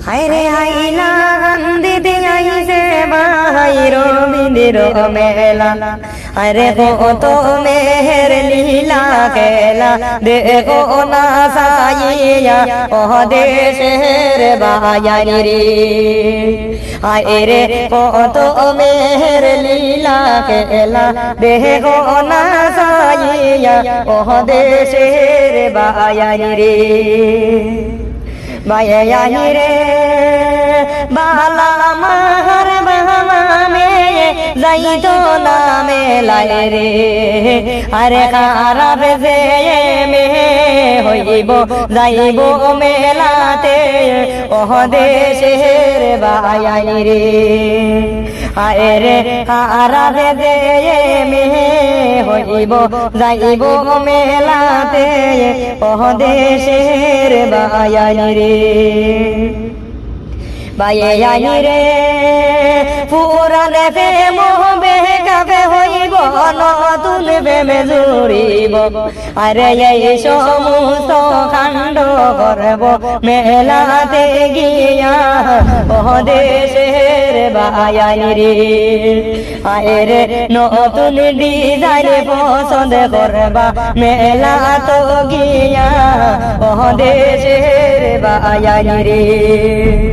হায়রে হাইলা গান্দিতে আইছে ভাই রবীন্দ্র মেলা আরে কত মেহের লীলা খেলা দেখো না সাইয়া ও দেশের বায়ানি রে আরে কত মেহের লীলা খেলা দেখো না সাইয়া ও দেশের বায়ানি রে বায়ানি রে বালা মার বামে যাইতো না মেলায় রে আরে খারাপ যে মে হইব যাইব মেলাতে ও দেশের বায়ানি রে আরে খারাপ যে মে হইব যাইব মেলাতে ও দেশের বায়ানি রে বায়ানি রে পুরানে প্রেম বেকাবে হইব নতুন প্রেমে জুড়িব আরে এই সমস্ত কাণ্ড করব মেলাতে গিয়া ও দেশের বায়ানি রে আরে নতুন ডিজাইন পছন্দ করবা মেলা তো গিয়া ও দেশের বায়ানি রে।